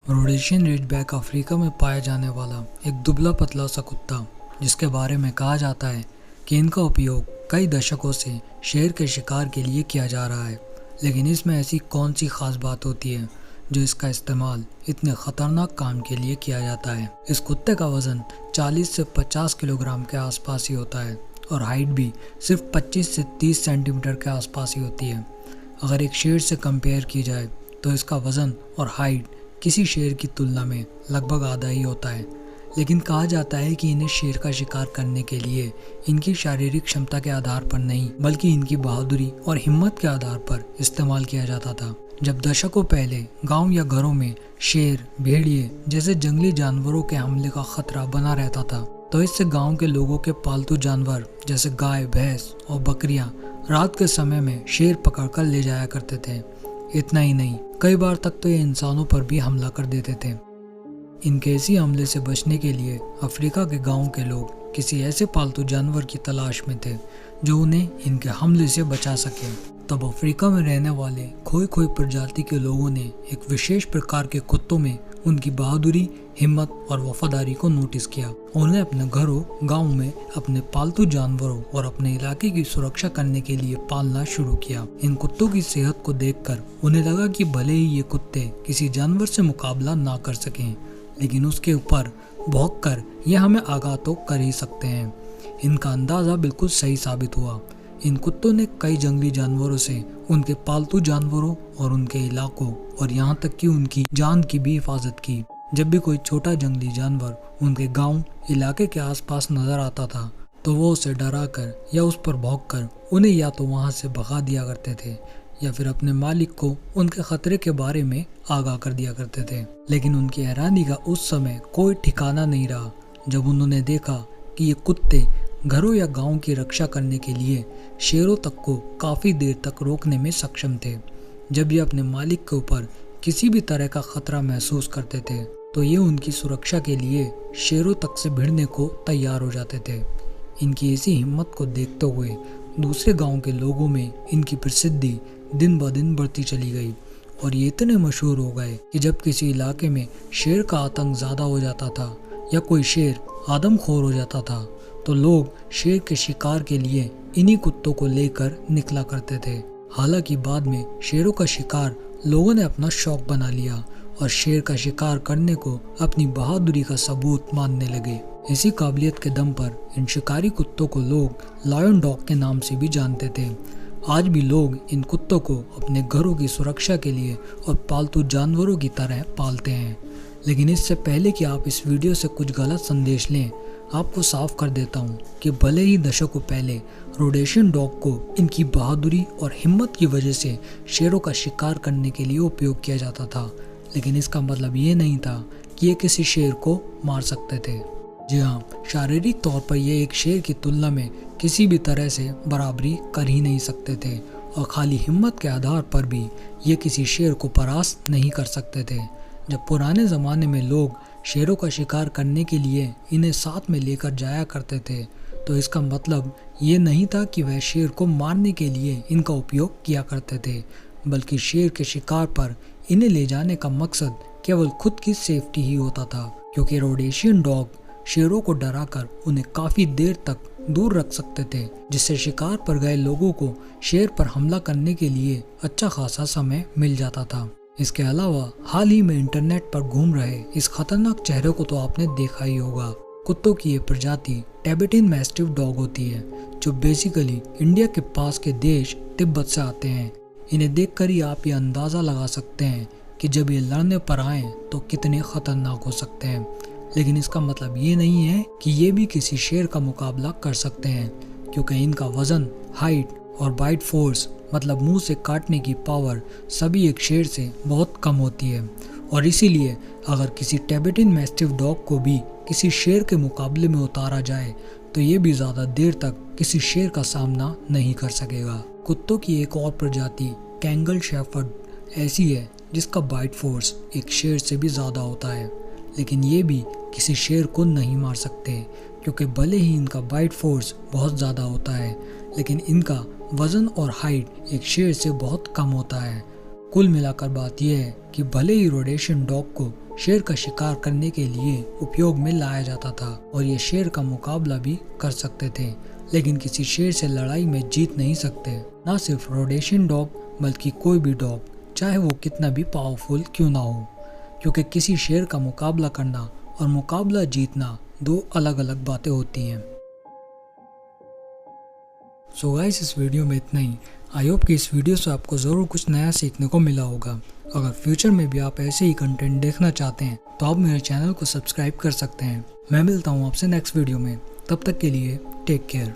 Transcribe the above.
Rhodesian ridgeback Africa में पाया जाने वाला एक दुबला पतला सा कुत्ता, जिसके बारे में कहा जाता है कि इनका उपयोग कई दशकों से शेर के शिकार के लिए किया जा रहा है। लेकिन इसमें ऐसी कौन सी खास बात होती है जो इसका इस्तेमाल इतने खतरनाक काम के लिए किया जाता है। इस कुत्ते का वजन 40 से 50 किलोग्राम के आसपास ही होता है और हाइट भी सिर्फ 25 से 30 सेंटीमीटर के आसपास ही होती है। अगर एक शेर से कंपेयर की जाए तो इसका वजन और हाइट किसी शेर की तुलना में लगभग आधा ही होता है। लेकिन कहा जाता है कि इन्हें शेर का शिकार करने के लिए इनकी शारीरिक क्षमता के आधार पर नहीं, बल्कि इनकी बहादुरी और हिम्मत के आधार पर इस्तेमाल किया जाता था। जब दशकों पहले गांव या घरों में शेर, भेड़िए जैसे जंगली जानवरों के हमले का खतरा बना रहता था, तो इससे गांव के लोगों के पालतू जानवर जैसे गाय, भैंस और बकरियां रात के समय में शेर पकड़कर ले जाया करते थे। इतना ही नहीं, कई बार तक तो ये इंसानों पर भी हमला कर देते थे। इनके इसी हमले से बचने के लिए अफ्रीका के गांव के लोग किसी ऐसे पालतू जानवर की तलाश में थे जो उन्हें इनके हमले से बचा सके। तब अफ्रीका में रहने वाले खोई खोई प्रजाति के लोगों ने एक विशेष प्रकार के कुत्तों में उनकी बहादुरी, हिम्मत और वफादारी को नोटिस किया। उन्हें अपने घरों, गांव में अपने पालतू जानवरों और अपने इलाके की सुरक्षा करने के लिए पालना शुरू किया। इन कुत्तों की सेहत को देखकर उन्हें लगा कि भले ही ये कुत्ते किसी जानवर से मुकाबला ना कर सकें, लेकिन उसके ऊपर भौंक कर ये हमें आगाह तो कर ही सकते हैं। इनका अंदाजा बिल्कुल सही साबित हुआ। इन कुत्तों ने कई जंगली जानवरों से, उनके पालतू जानवरों और उनके इलाकों और यहाँ तक कि उनकी जान की भी हिफाजत की। जब भी कोई छोटा जंगली जानवर उनके गांव, इलाके के आसपास नजर आता था, तो वो उसे डराकर या उस पर भौंककर उन्हें या तो वहां से भगा दिया करते थे या फिर अपने मालिक को उनके खतरे के बारे में आगाह कर दिया करते थे। लेकिन उनकी हैरानी का उस समय कोई ठिकाना नहीं रहा जब उन्होंने देखा कि ये कुत्ते घरों या गांव की रक्षा करने के लिए शेरों तक को काफी देर तक रोकने में सक्षम थे। जब ये अपने मालिक के ऊपर किसी भी तरह का खतरा महसूस करते थे, तो ये उनकी सुरक्षा के लिए शेरों तक से भिड़ने को तैयार हो जाते थे। इनकी इसी हिम्मत को देखते हुए दूसरे गांव के लोगों में इनकी प्रसिद्धि दिन ब दिन बढ़ती चली गई और ये इतने मशहूर हो गए कि जब किसी इलाके में शेर का आतंक ज्यादा हो जाता था या कोई शेर आदमखोर हो जाता था, तो लोग शेर के शिकार के लिए इन्हीं कुत्तों को लेकर निकला करते थे। हालांकि बाद में शेरों का शिकार लोगों ने अपना शौक बना लिया और शेर का शिकार करने को अपनी बहादुरी का सबूत मानने लगे। इसी काबिलियत के दम पर इन शिकारी कुत्तों को लोग लायन डॉग के नाम से भी जानते थे। आज भी लोग इन कुत्तों को अपने घरों की सुरक्षा के लिए और पालतू जानवरों की तरह पालते हैं। लेकिन इससे पहले कि आप इस वीडियो से कुछ गलत संदेश लें, आपको साफ कर देता हूँ कि भले ही दशकों पहले रोडेशियन डॉग को इनकी बहादुरी और हिम्मत की वजह से शेरों का शिकार करने के लिए उपयोग किया जाता था, लेकिन इसका मतलब ये नहीं था कि ये किसी शेर को मार सकते थे। जी हाँ, शारीरिक तौर पर ये एक शेर की तुलना में किसी भी तरह से बराबरी कर ही नहीं सकते थे और खाली हिम्मत के आधार पर भी ये किसी शेर को परास्त नहीं कर सकते थे। जब पुराने ज़माने में लोग शेरों का शिकार करने के लिए इन्हें साथ में लेकर जाया करते थे, तो इसका मतलब ये नहीं था कि वह शेर को मारने के लिए इनका उपयोग किया करते थे, बल्कि शेर के शिकार पर इन्हें ले जाने का मकसद केवल खुद की सेफ्टी ही होता था। क्योंकि रोडेशियन डॉग शेरों को डराकर उन्हें काफ़ी देर तक दूर रख सकते थे, जिससे शिकार पर गए लोगों को शेर पर हमला करने के लिए अच्छा खासा समय मिल जाता था। इसके अलावा हाल ही में इंटरनेट पर घूम रहे इस खतरनाक चेहरे को तो आपने देखा ही होगा। कुत्तों की ये प्रजाति टिबेटियन मैस्टिफ डॉग होती है, जो बेसिकली इंडिया के पास के देश तिब्बत से आते हैं। इन्हें देखकर ही आप ये अंदाज़ा लगा सकते हैं कि जब ये लड़ने पर आए तो कितने खतरनाक हो सकते हैं। लेकिन इसका मतलब ये नहीं है कि ये भी किसी शेर का मुकाबला कर सकते हैं, क्योंकि इनका वजन, हाइट और बाइट फोर्स मतलब मुंह से काटने की पावर सभी एक शेर से बहुत कम होती है। और इसीलिए अगर किसी टिबेटियन मैस्टिफ डॉग को भी किसी शेर के मुकाबले में उतारा जाए, तो ये भी ज़्यादा देर तक किसी शेर का सामना नहीं कर सकेगा। कुत्तों की एक और प्रजाति कैंगल शेफर्ड ऐसी है जिसका बाइट फोर्स एक शेर से भी ज़्यादा होता है, लेकिन ये भी किसी शेर को नहीं मार सकते, क्योंकि भले ही इनका बाइट फोर्स बहुत ज़्यादा होता है, लेकिन इनका वजन और हाइट एक शेर से बहुत कम होता है। कुल मिलाकर बात यह है कि भले ही रोडेशियन डॉग को शेर का शिकार करने के लिए उपयोग में लाया जाता था और ये शेर का मुकाबला भी कर सकते थे, लेकिन किसी शेर से लड़ाई में जीत नहीं सकते। ना सिर्फ रोडेशियन डॉग बल्कि कोई भी डॉग, चाहे वो कितना भी पावरफुल क्यों ना हो, क्योंकि किसी शेर का मुकाबला करना और मुकाबला जीतना दो अलग अलग बातें होती हैं। सो गाइस, इस वीडियो में इतना ही। आई होप कि इस वीडियो से आपको ज़रूर कुछ नया सीखने को मिला होगा। अगर फ्यूचर में भी आप ऐसे ही कंटेंट देखना चाहते हैं तो आप मेरे चैनल को सब्सक्राइब कर सकते हैं। मैं मिलता हूँ आपसे नेक्स्ट वीडियो में, तब तक के लिए टेक केयर।